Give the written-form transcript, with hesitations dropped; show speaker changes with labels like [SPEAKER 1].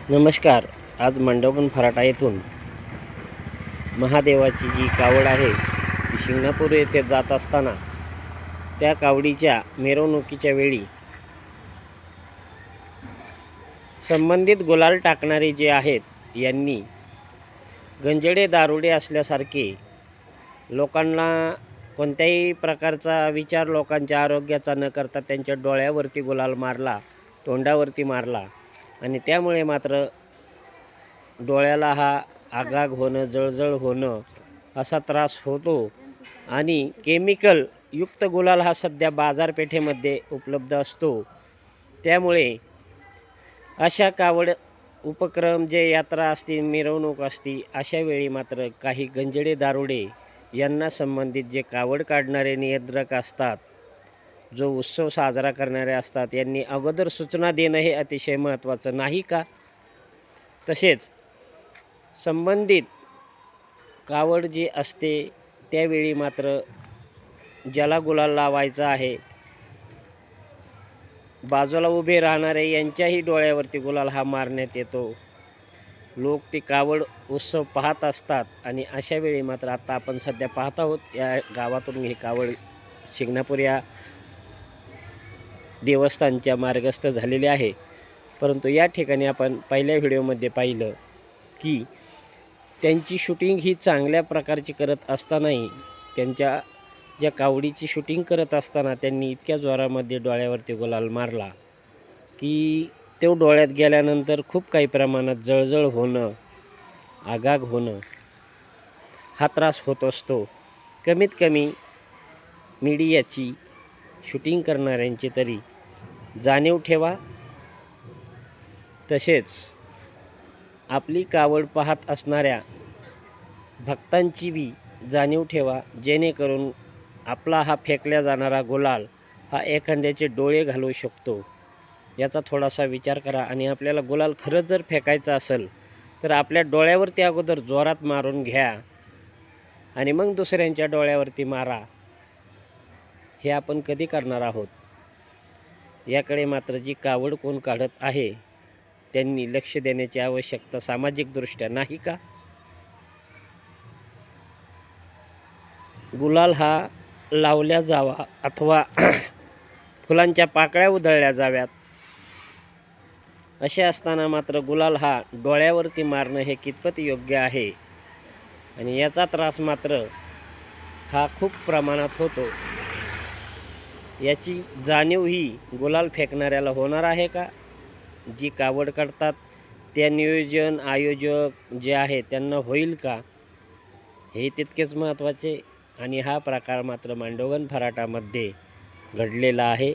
[SPEAKER 1] नमस्कार. आज मांडवगण फराटा येथून महादेवाची जी कावड आहे ती शिंगणापूर येथे जात असताना त्या कावडीच्या मिरवणुकीच्या वेळी संबंधित गुलाल टाकणारे जे आहेत यांनी गंजडे दारुडे असल्यासारखे लोकांना कोणत्याही प्रकारचा विचार लोकांच्या आरोग्याचा न करता त्यांच्या डोळ्यावरती गुलाल मारला, तोंडावरती मारला आणि त्यामुळे मात्र डोळ्याला हा आगाग होणं, जळजळ होणं असा त्रास होतो आणि केमिकल युक्त गुलाल हा सध्या बाजारपेठेमध्ये उपलब्ध असतो. त्यामुळे अशा कावड उपक्रम जे यात्रा असतील, मिरवणूक असती, अशा वेळी मात्र काही गंजडे दारुडे यांना संबंधित जे कावड काढणारे नियंत्रक असतात, जो उत्सव साजरा करणारे असतात, यांनी अगोदर सूचना देणं हे अतिशय महत्त्वाचं नाही का? तसेच संबंधित कावड जी असते त्यावेळी मात्र ज्याला गुलाल लावायचा आहे, बाजूला उभे राहणारे यांच्याही डोळ्यावरती गुलाल हा मारण्यात येतो. लोक ती कावड उत्सव पाहत असतात आणि अशा वेळी मात्र आता आपण सध्या पाहत आहोत या गावातून ही कावड शिंगणापूर या देवस्थानच्या मार्गस्थ झालेले आहे. परंतु या ठिकाणी आपण पहिल्या व्हिडिओमध्ये पाहिलं की त्यांची शूटिंग ही चांगल्या प्रकारची करत असतानाही त्यांच्या ज्या कावडीची शूटिंग करत असताना त्यांनी इतक्या जोरामध्ये डोळ्यावरती गुलाल मारला की तो डोळ्यात गेल्यानंतर खूप काही प्रमाणात जळजळ होणं, आगाग होणं हा त्रास होत असतो. कमीत कमी मीडियाची शूटिंग करणाऱ्यांची तरी जाणीव ठेवा. तसेच आपली कावड पाहत असणाऱ्या भक्तांची बी जाणीव ठेवा, जेणेकरून आपला हा फेकल्या जाणारा गुलाल हा एखाद्याचे डोळे घालवू शकतो. याचा थोडासा विचार करा आणि आपल्याला गुलाल खरंच जर फेकायचा असेल तर आपल्या डोळ्यावरती अगोदर जोरात मारून घ्या आणि मग दुसऱ्यांच्या डोळ्यावरती मारा. हे आपण कधी करणार आहोत? याकडे मात्र जी कावड कोण काढत आहे त्यांनी लक्ष देण्याची आवश्यकता सामाजिकदृष्ट्या नाही का? गुलाल हा लावल्या जावा अथवा फुलांच्या पाकळ्या उधळल्या जाव्यात. असे असताना मात्र गुलाल हा डोळ्यावरती मारणं हे कितपत योग्य आहे आणि याचा त्रास मात्र हा खूप प्रमाणात होतो. याची जाणीव ही गुलाल फेकणाऱ्याला होणार आहे का? जी कावड काढतात त्या नियोजन आयोजक जे आहे त्यांना होईल का? हे तितकेच महत्त्वाचे आणि हा प्रकार मात्र मांडवगण फराटामध्ये घडलेला आहे.